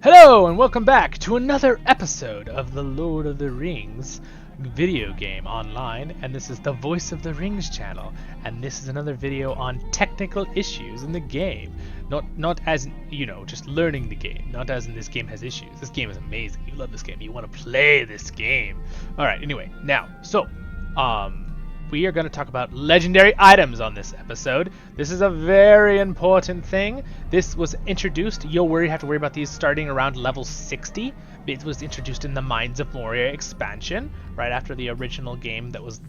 Hello and welcome back to another episode of the Lord of the Rings video game online, and this is the Voice of the Rings channel, and this is another video on technical issues in the game. Not as, just learning the game, not as in this game has issues. This game is amazing. You love this game. You want to play this game. Alright, anyway, now, we are going to talk about legendary items on this episode. This is a very important thing. This was introduced, have to worry about these starting around level 60. It was introduced in the Mines of Moria expansion, right after the original game that was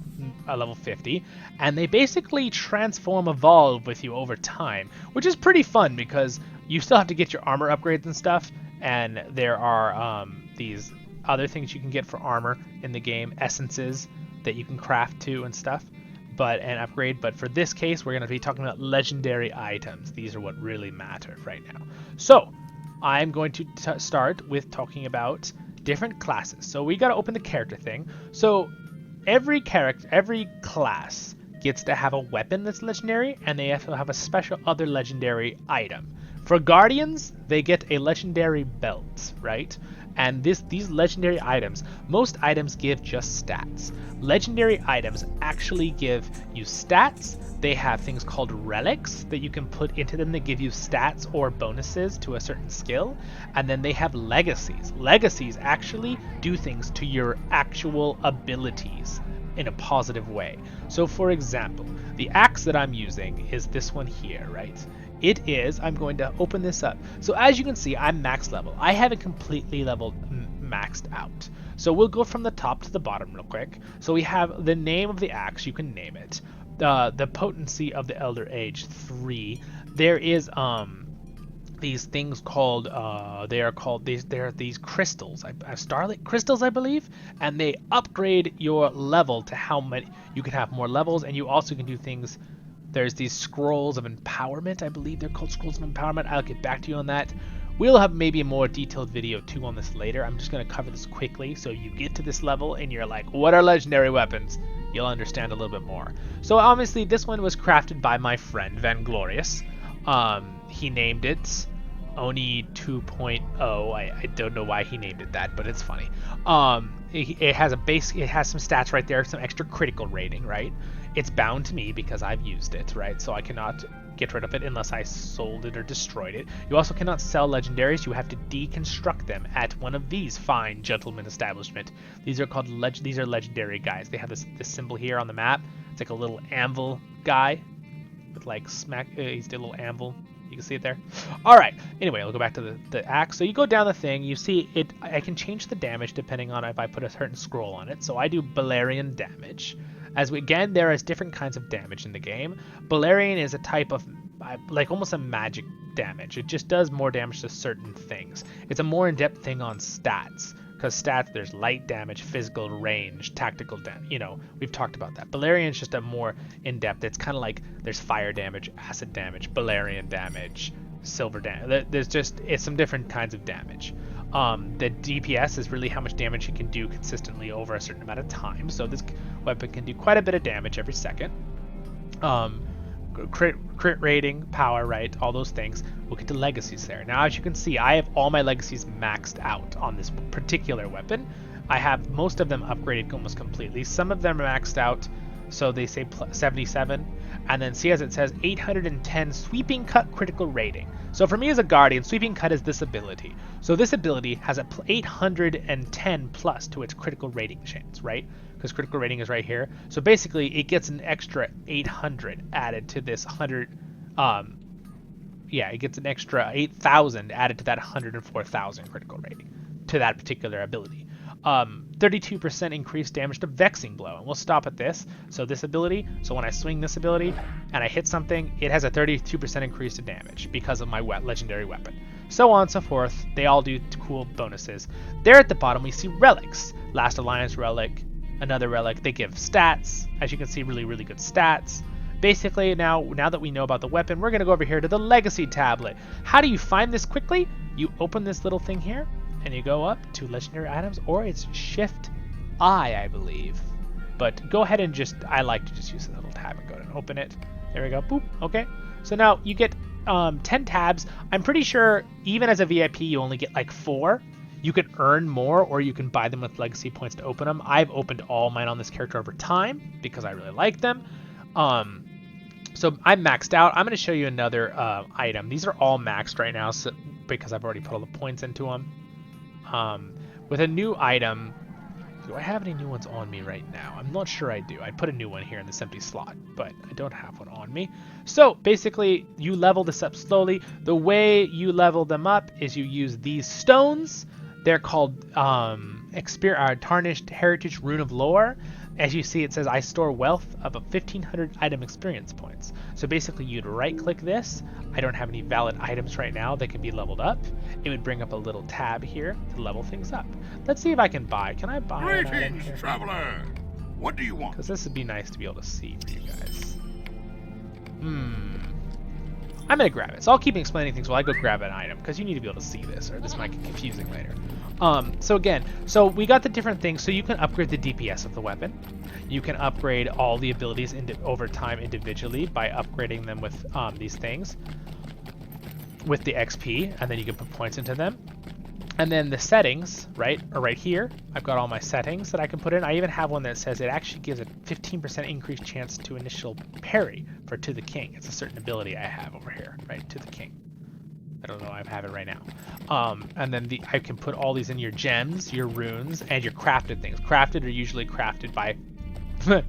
level 50. And they basically evolve with you over time, which is pretty fun because you still have to get your armor upgrades and stuff. And there are these other things you can get for armor in the game, essences that you can craft too and stuff, and upgrade. But for this case, we're going to be talking about legendary items. These are what really matter right now. So I'm going to start with talking about different classes. So we got to open the character thing. So every class gets to have a weapon that's legendary, and they have to have a special other legendary item. For Guardians, they get a legendary belt, right? And these legendary items, most items give just stats. Legendary items actually give you stats. They have things called relics that you can put into them that give you stats or bonuses to a certain skill. And then they have legacies. Legacies actually do things to your actual abilities in a positive way. So for example, the axe that I'm using is this one here, right? I'm going to open this up. So as you can see, I'm max level. I haven't completely maxed out. So we'll go from the top to the bottom real quick. So we have the name of the axe, you can name it. The potency of the Elder Age 3. There is these things called they are these crystals, starlight crystals, I believe, and they upgrade your level to how many you can have more levels, and you also can do things. There's these scrolls of empowerment, I believe they're called scrolls of empowerment. I'll get back to you on that. We'll have maybe a more detailed video too on this later. I'm just going to cover this quickly so you get to this level and you're like, what are legendary weapons? You'll understand a little bit more. So obviously this one was crafted by my friend Vanglorious. He named it Oni 2.0. I don't know why he named it that, but it's funny. It has some stats right there, some extra critical rating, right? It's bound to me because I've used it, right? So I cannot get rid of it unless I sold it or destroyed it. You also cannot sell legendaries. You have to deconstruct them at one of these fine gentlemen establishment. These are called these are legendary guys. They have this symbol here on the map. It's like a little anvil guy with like he's a little anvil. You can see it there. All right. Anyway, I'll go back to the axe. So you go down the thing. You see it. I can change the damage depending on if I put a certain scroll on it. So I do Balerian damage. There is different kinds of damage in the game. Balerian is a type of, like almost a magic damage. It just does more damage to certain things. It's a more in-depth thing on stats. Because stats, there's light damage, physical range, tactical damage. We've talked about that. Balerian is just a more in-depth. It's kind of like there's fire damage, acid damage, Balerian damage, silver damage. It's some different kinds of damage. The DPS is really how much damage you can do consistently over a certain amount of time. So this weapon can do quite a bit of damage every second. Crit rating, power, right? All those things. We'll get to legacies there. Now, as you can see, I have all my legacies maxed out on this particular weapon. I have most of them upgraded almost completely. Some of them are maxed out, so they say 77. And then see, as it says, 810 sweeping cut critical rating. So for me as a guardian, sweeping cut is this ability. So this ability has a 810 plus to its critical rating chance, right? Because critical rating is right here. So basically, it gets an extra 800 added to this 100. It gets an extra 8,000 added to that 104,000 critical rating to that particular ability. 32% increased damage to Vexing Blow, and we'll stop at this. So this ability, so when I swing this ability and I hit something, it has a 32% increase to damage because of my legendary weapon. So on and so forth, they all do cool bonuses. There at the bottom we see relics. Last Alliance relic, another relic. They give stats, as you can see, really, really good stats. Basically, now that we know about the weapon, we're going to go over here to the Legacy tablet. How do you find this quickly? You open this little thing here, and you go up to legendary items, or it's Shift I believe. But go ahead and I like to just use the little tab and go and open it. There we go. Boop. Okay. So now you get 10 tabs. I'm pretty sure even as a VIP, you only get like 4. You can earn more, or you can buy them with legacy points to open them. I've opened all mine on this character over time because I really like them. So I'm maxed out. I'm going to show you another item. These are all maxed right now because I've already put all the points into them. With a new item, do I have any new ones on me right now? I'm not sure I do. I put a new one here in this empty slot, but I don't have one on me. So basically, you level this up slowly. The way you level them up is you use these stones. They're called Tarnished Heritage Rune of Lore. As you see, it says I store wealth of 1,500 item experience points. So basically, you'd right-click this. I don't have any valid items right now that can be leveled up. It would bring up a little tab here to level things up. Let's see if I can buy. Can I buy an item here? Traveler. What do you want? Because this would be nice to be able to see for you guys. I'm going to grab it. So I'll keep explaining things while I go grab an item, because you need to be able to see this, or this might get confusing later. So we got the different things. So you can upgrade the DPS of the weapon. You can upgrade all the abilities over time individually by upgrading them with these things, with the XP, and then you can put points into them. And then the settings, right, are right here. I've got all my settings that I can put in. I even have one that says it actually gives a 15% increased chance to initial parry for To the King. It's a certain ability I have over here, right, To the King. I don't know, I have it right now. And then I can put all these in your gems, your runes, and your crafted things. Crafted are usually crafted by,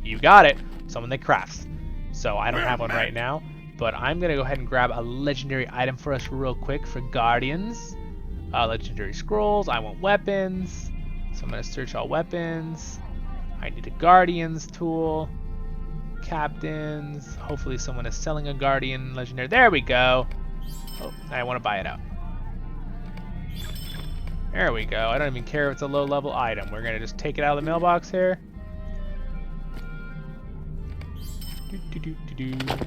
you got it, someone that crafts. So I don't have one right now, but I'm going to go ahead and grab a legendary item for us real quick for Guardians. Legendary scrolls. I want weapons, so I'm going to search all weapons. I need a Guardians tool. Captains. Hopefully someone is selling a Guardian legendary. There we go. Oh, I want to buy it out. There we go. I don't even care if it's a low level item. We're going to just take it out of the mailbox here.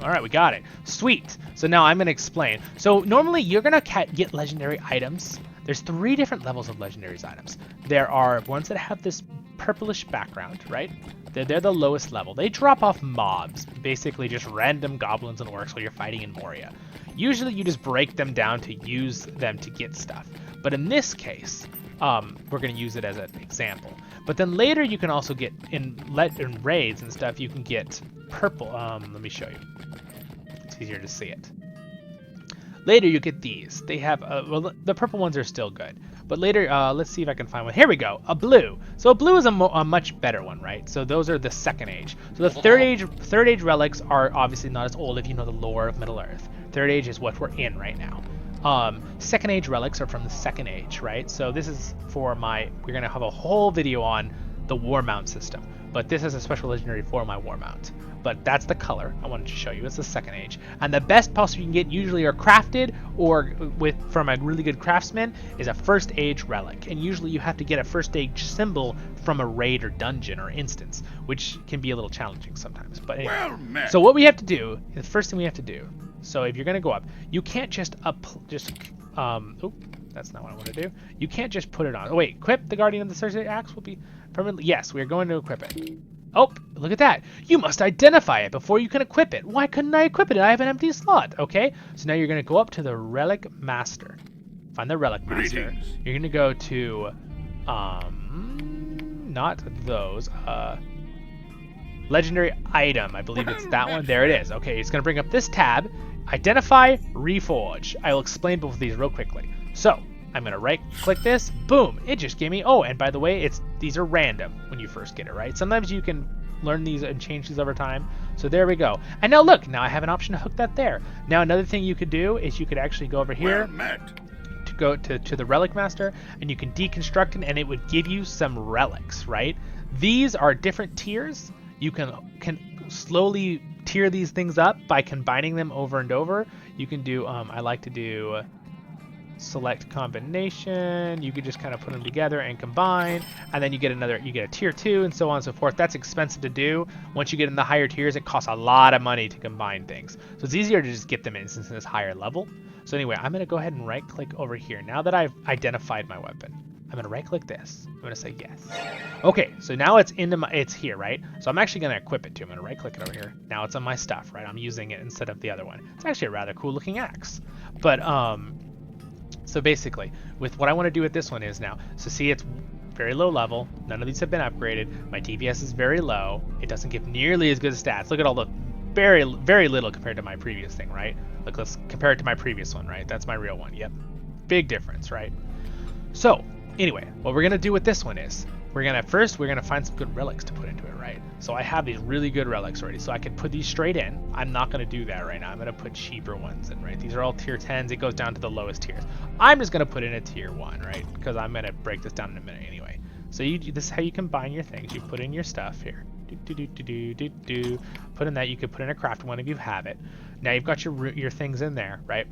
Alright, we got it. Sweet. So now I'm going to explain. So normally you're going to get legendary items. There's 3 different levels of legendaries items. There are ones that have this purplish background, right? They're the lowest level. They drop off mobs, basically just random goblins and orcs while you're fighting in Moria. Usually you just break them down to use them to get stuff. But in this case, we're going to use it as an example. But then later you can also get, in raids and stuff, you can get purple. Let me show you. It's easier to see it. Later you get these. They have, well, the purple ones are still good. But later, let's see if I can find one. Here we go, a blue. So a blue is a much better one, right? So those are the second age. So the third age relics are obviously not as old if you know the lore of Middle Earth. Third age is what we're in right now. Second age relics are from the second age, right? So this is for we're gonna have a whole video on the war mount system. But this is a special legendary for my war mount. But that's the color I wanted to show you. It's the second age. And the best possible you can get usually are crafted or from a really good craftsman is a first age relic. And usually you have to get a first age symbol from a raid or dungeon or instance, which can be a little challenging sometimes. But anyway, so what we have to do, the first thing we have to do, so if you're going to go up, you can't just oh, that's not what I want to do. You can't just put it on. Oh wait, equip the Guardian of the Thursday Axe will be permanently. Yes, we are going to equip it. Oh, look at that. You must identify it before you can equip it. Why couldn't I equip it? I have an empty slot. Okay, so now you're going to go up to the Relic Master. Find the Relic Master. You're going to go to, not those, Legendary Item. I believe it's that one. There it is. Okay, it's going to bring up this tab. Identify, Reforge. I will explain both of these real quickly. So, I'm going to right-click this. Boom. It just gave me... Oh, and by the way, these are random when you first get it, right? Sometimes you can learn these and change these over time. So there we go. And now look, now I have an option to hook that there. Now another thing you could do is you could actually go over here to go to the Relic Master, and you can deconstruct it, and it would give you some relics, right? These are different tiers. You can slowly tier these things up by combining them over and over. You can do, I like to do... select combination. You could just kind of put them together and combine, and then you get a tier 2 and so on and so forth. That's expensive to do. Once you get in the higher tiers, it costs a lot of money to combine things, so it's easier to just get them in since in this higher level. So anyway, I'm going to go ahead and right click over here now that I've identified my weapon. I'm gonna right click this. I'm gonna say yes. Okay, so now it's here, right? So I'm actually gonna equip it too. I'm gonna right click it over here. Now it's on my stuff, right? I'm using it instead of the other one. It's actually a rather cool looking axe. But so basically, with what I want to do with this one is now, so see it's very low level. None of these have been upgraded. My DPS is very low. It doesn't give nearly as good stats. Look at all the very little compared to my previous thing, right? Look, let's compare it to my previous one, right? That's my real one. Yep. Big difference, right? So anyway, what we're gonna do with this one is we're gonna find some good relics to put into it, right? So I have these really good relics already, so I can put these straight in. I'm not gonna do that right now. I'm gonna put cheaper ones in, right? These are all tier 10s. It goes down to the lowest tiers. I'm just gonna put in a tier 1, right? Because I'm gonna break this down in a minute anyway. So this is how you combine your things. You put in your stuff here. Put in that. You could put in a craft one if you have it. Now you've got your things in there, right?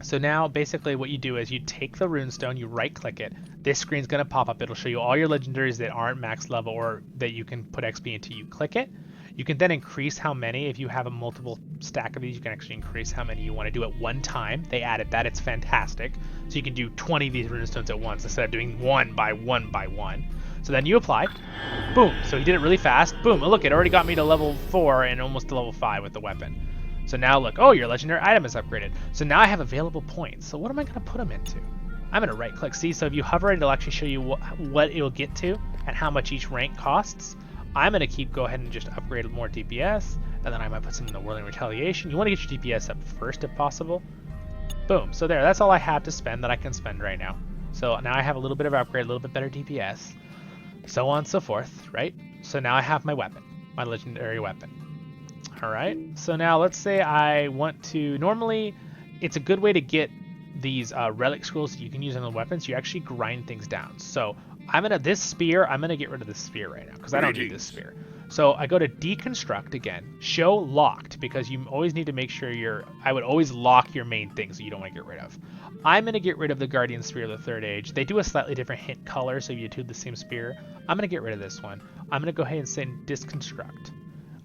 So now basically what you do is you take the runestone, you right click it, this screen's going to pop up, it'll show you all your legendaries that aren't max level or that you can put XP into. You click it, you can then increase how many. If you have a multiple stack of these, you can actually increase how many you want to do at one time. They added that, it's fantastic. So you can do 20 of these runestones at once instead of doing one by one by one. So then you apply, boom, so he did it really fast, boom, oh, look, it already got me to level 4 and almost to level 5 with the weapon. So now look, oh, your legendary item is upgraded. So now I have available points. So what am I going to put them into? I'm going to right click. See, so if you hover, it'll actually show you what it'll get to and how much each rank costs. I'm going to go ahead and just upgrade more DPS. And then I might put some in the Whirling Retaliation. You want to get your DPS up first if possible. Boom. So there, that's all I have to spend that I can spend right now. So now I have a little bit of upgrade, a little bit better DPS. So on and so forth, right? So now I have my weapon, my legendary weapon. Alright, so now let's say I want to, normally it's a good way to get these relic scrolls that you can use on the weapons. You actually grind things down. So I'm gonna get rid of this spear right now because I don't need this spear. So I go to deconstruct again, show locked, because you always need to make sure I would always lock your main things that you don't want to get rid of. I'm gonna get rid of the Guardian Spear of the Third Age. They do a slightly different hint color, so you do the same spear. I'm gonna get rid of this one. I'm gonna go ahead and say deconstruct.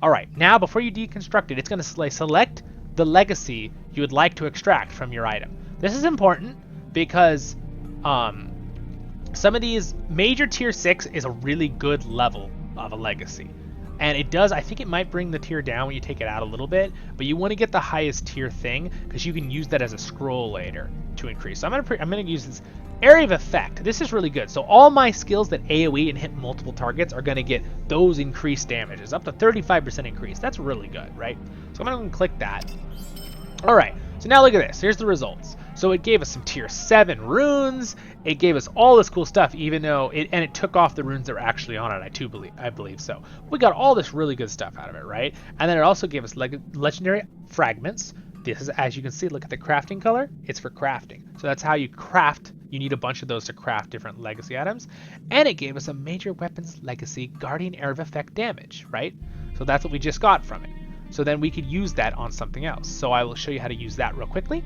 Alright, now before you deconstruct it, it's going to select the legacy you would like to extract from your item. This is important because some of these, major tier 6 is a really good level of a legacy. And it does, I think it might bring the tier down when you take it out a little bit, but you want to get the highest tier thing because you can use that as a scroll later to increase. So I'm going to use this Area of Effect. This is really good. So all my skills that AoE and hit multiple targets are going to get those increased damages, up to 35% increase. That's really good, right? So I'm going to click that. All right, so now look at this. Here's the results. So it gave us some tier 7 runes. It gave us all this cool stuff, even though it took off the runes that were actually on it. I believe so. We got all this really good stuff out of it, right? And then it also gave us legendary fragments. This is, as you can see, look at the crafting color. It's for crafting. So that's how you craft. You need a bunch of those to craft different legacy items. And it gave us a major weapons legacy Guardian Area of Effect damage, right? So that's what we just got from it. So then we could use that on something else. So I will show you how to use that real quickly.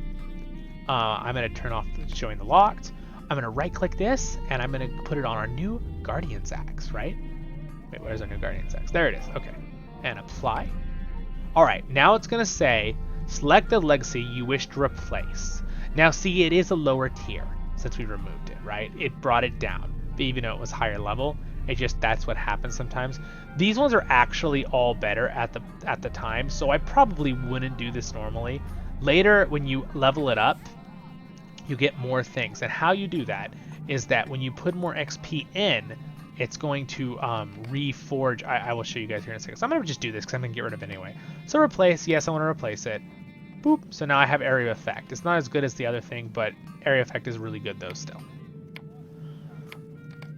I'm going to turn off showing the locked. I'm going to right click this and I'm going to put it on our new Guardian's Axe, right? Wait, where's our new Guardian's Axe? There it is. Okay. And apply. All right. Now it's going to say select the legacy you wish to replace. Now see, it is a lower tier since we removed it, right? It brought it down, but even though it was higher level, that's what happens sometimes. These ones are actually all better at the time, so I probably wouldn't do this normally. Later, when you level it up, you get more things, and how you do that is that when you put more XP in, it's going to reforge. I will show you guys here in a second. So I'm going to just do this because I'm going to get rid of it anyway. So replace, yes, I want to replace it. Boop. So now I have Area of Effect. It's not as good as the other thing, but Area of Effect is really good though still.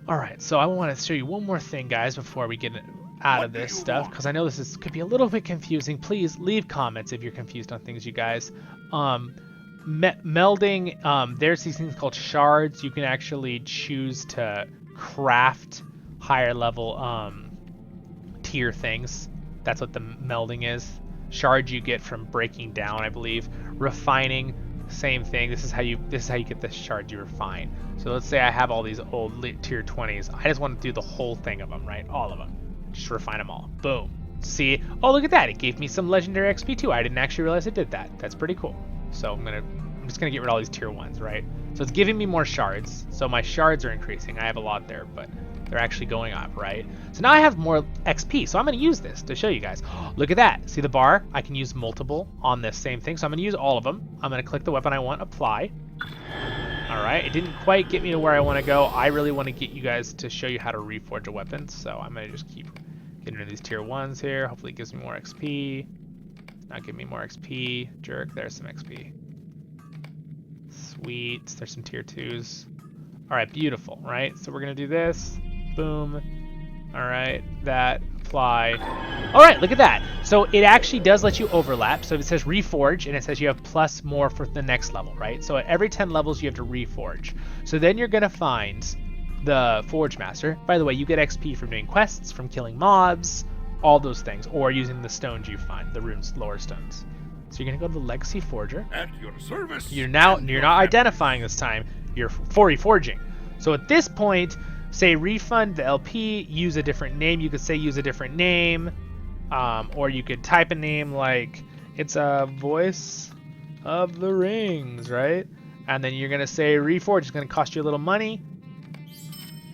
Alright, so I want to show you one more thing, guys, before we get out of this stuff, because I know this could be a little bit confusing. Please leave comments if you're confused on things, you guys. Melding, there's these things called shards. You can actually choose to craft higher level tier things. That's what the melding is. Shards you get from breaking down, I believe. Refining, same thing. This is how you get the shards you refine. So let's say I have all these old tier 20s. I just want to do the whole thing of them, right? All of them. Just refine them all. Boom. See? Oh, look at that. It gave me some legendary XP too. I didn't actually realize it did that. That's pretty cool. So I'm going to I'm just gonna get rid of all these tier 1s, right? So it's giving me more shards. So my shards are increasing. I have a lot there, but they're actually going up, right? So now I have more XP, so I'm gonna use this to show you guys. Look at that, see the bar? I can use multiple on this same thing, so I'm gonna use all of them. I'm gonna click the weapon I want, apply. All right, it didn't quite get me to where I wanna go. I really wanna get you guys to show you how to reforge a weapon, so I'm gonna just keep getting rid of these tier 1s here. Hopefully it gives me more XP. Not giving me more XP. Jerk, there's some XP. Sweet, there's some tier 2s. All right, beautiful, right? So we're gonna do this, boom. All right, that, apply. All right, look at that. So it actually does let you overlap. So it says reforge, and it says you have plus more for the next level, right? So at every 10 levels, you have to reforge. So then you're gonna find the Forge Master. By the way, you get XP from doing quests, from killing mobs, all those things, or using the stones you find, the runes, lower stones. So you're gonna go to the Legacy Forger. At your service. You're not identifying this time. You're reforging. So at this point, say refund the LP, use a different name. You could say use a different name, or you could type a name like it's a Voice of the Rings, right? And then you're gonna say reforge. It's gonna cost you a little money.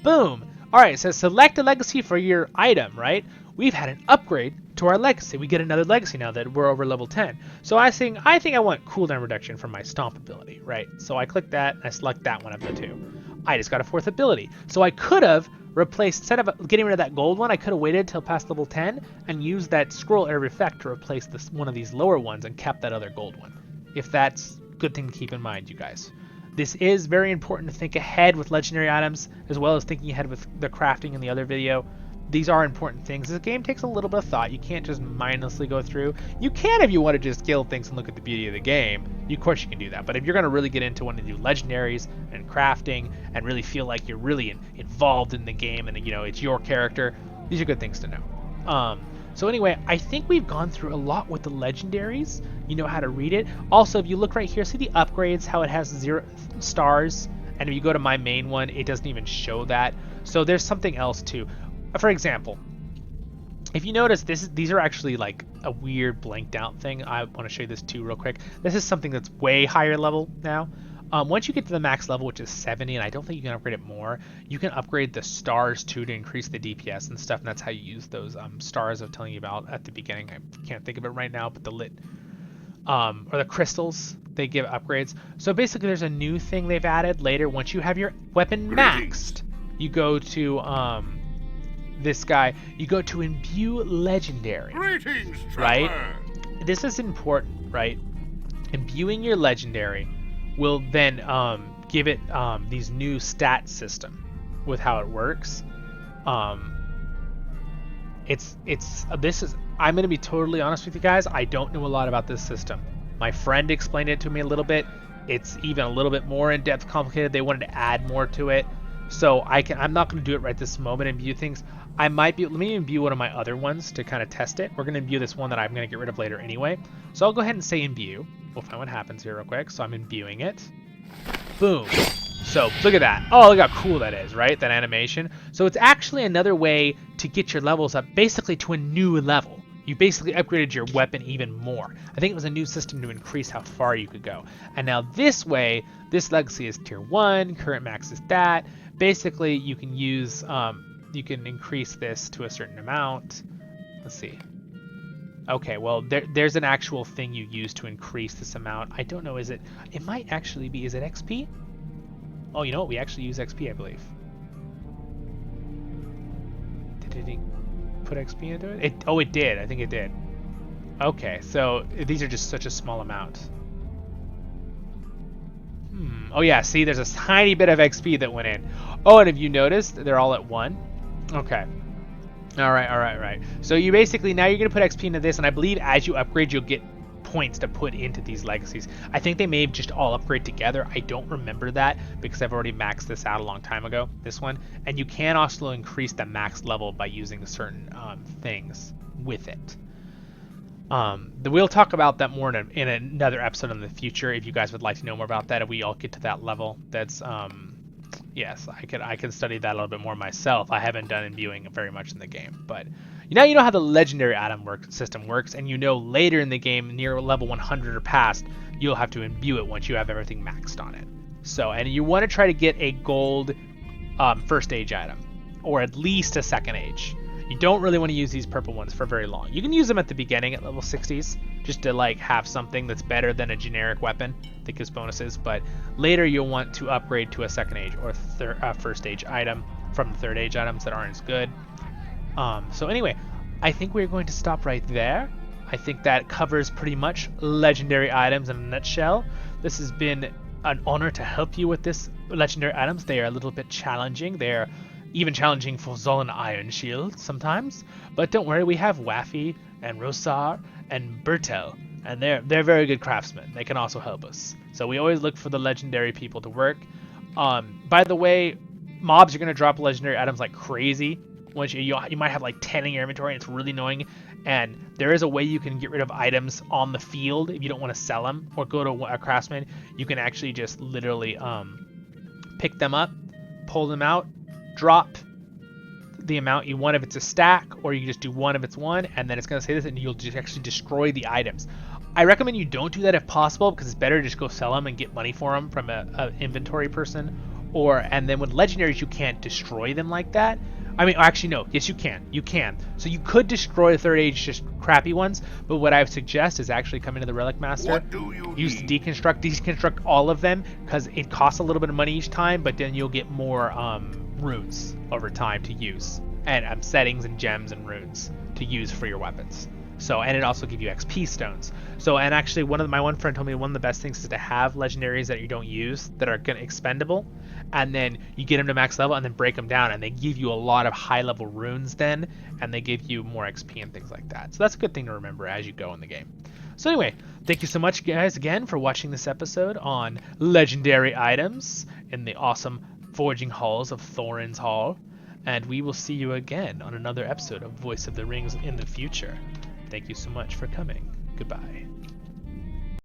Boom. All right. It says select a legacy for your item, right? We've had an upgrade to our legacy. We get another legacy now that we're over level 10. So I think I want cooldown reduction from my stomp ability, right? So I click that and I select that one of the two. I just got a 4th ability. So I could have replaced, instead of getting rid of that gold one, I could have waited till past level 10 and used that scroll area effect to replace one of these lower ones and kept that other gold one. If that's a good thing to keep in mind, you guys. This is very important to think ahead with legendary items, as well as thinking ahead with the crafting in the other video. These are important things. This game takes a little bit of thought. You can't just mindlessly go through. You can if you want to just kill things and look at the beauty of the game. Of course you can do that. But if you're going to really get into wanting to do legendaries and crafting and really feel like you're really involved in the game and it's your character, these are good things to know. So anyway, I think we've gone through a lot with the legendaries. You know how to read it. Also, if you look right here, see the upgrades, how it has 0 stars. And if you go to my main one, it doesn't even show that. So there's something else too. For example, if you notice, these are actually like a weird blanked out thing. I want to show you this too real quick. This is something that's way higher level now. Once you get to the max level, which is 70, and I don't think you can upgrade it more, you can upgrade the stars too to increase the DPS and stuff, and that's how you use those stars I was telling you about at the beginning. I can't think of it right now, but the lit, or the crystals, they give upgrades. So basically there's a new thing they've added later. Once you have your weapon maxed, you go to, this guy, you go to Imbue Legendary. Greetings, right? This is important, right? Imbuing your Legendary will then give it these new stat system with how it works. I'm gonna be totally honest with you guys. I don't know a lot about this system. My friend explained it to me a little bit. It's even a little bit more in depth, complicated. They wanted to add more to it. So I'm not going to do it right this moment and imbue things. Let me imbue one of my other ones to kind of test it. We're going to imbue this one that I'm going to get rid of later anyway. So I'll go ahead and say imbue. We'll find what happens here real quick. So I'm imbuing it. Boom. So look at that. Oh, look how cool that is, right? That animation. So it's actually another way to get your levels up basically to a new level. You basically upgraded your weapon even more. I think it was a new system to increase how far you could go. And now this way, this legacy is tier 1, current max is that. Basically, you can use, you can increase this to a certain amount. Let's see. Okay, well, there's an actual thing you use to increase this amount. I don't know, it might actually be, is it XP? Oh, you know what, we actually use XP, I believe. Did it put XP into it? Oh, it did, I think it did. Okay, so these are just such a small amount. Oh yeah, see, there's a tiny bit of XP that went in. Oh, and if you noticed, they're all at 1. Okay. All right. So you basically, now you're going to put XP into this, and I believe as you upgrade, you'll get points to put into these legacies. I think they may have just all upgrade together. I don't remember that because I've already maxed this out a long time ago, this one. And you can also increase the max level by using certain things with it. We'll talk about that more in another episode in the future if you guys would like to know more about that. If we all get to that level, that's Yes, I can study that a little bit more myself. I haven't done imbuing very much in the game, but now you know how the legendary item system works, and you know later in the game, near level 100 or past, you'll have to imbue it once you have everything maxed on it. So, and you want to try to get a gold first age item, or at least a second age. You don't really want to use these purple ones for very long. You can use them at the beginning at level 60s, just to like have something that's better than a generic weapon that gives bonuses, but later you'll want to upgrade to a second age or first age item from the third age items that aren't as good. So anyway, I think we're going to stop right there. I think that covers pretty much legendary items in a nutshell. This has been an honor to help you with this legendary items. They are a little bit challenging. They're even challenging for Zolan Iron Shield sometimes, but don't worry, we have Waffy and Rosar and Bertel, and they're very good craftsmen. They can also help us. So we always look for the legendary people to work. By the way, mobs are gonna drop legendary items like crazy. Which you might have like 10 in your inventory, and it's really annoying. And there is a way you can get rid of items on the field if you don't want to sell them or go to a craftsman. You can actually just literally pick them up, pull them out, drop the amount you want if it's a stack, or you can just do one if it's one, and then it's going to say this, and you'll just actually destroy the items. I recommend you don't do that if possible, because it's better to just go sell them and get money for them from an inventory person. And then with legendaries, you can't destroy them like that. I mean, actually, no. Yes, you can. You can. So you could destroy the third age, just crappy ones. But what I would suggest is actually come into the Relic Master, use the deconstruct all of them, because it costs a little bit of money each time, but then you'll get more runes over time to use, and settings and gems and runes to use for your weapons. So, and it also gives you XP stones. So, and actually, my one friend told me one of the best things is to have legendaries that you don't use that are expendable, and then you get them to max level and then break them down, and they give you a lot of high level runes then, and they give you more XP and things like that. So that's a good thing to remember as you go in the game. So anyway, thank you so much guys again for watching this episode on legendary items in the awesome forging halls of Thorin's Hall, and we will see you again on another episode of Voice of the Rings in the future. Thank you so much for coming. Goodbye.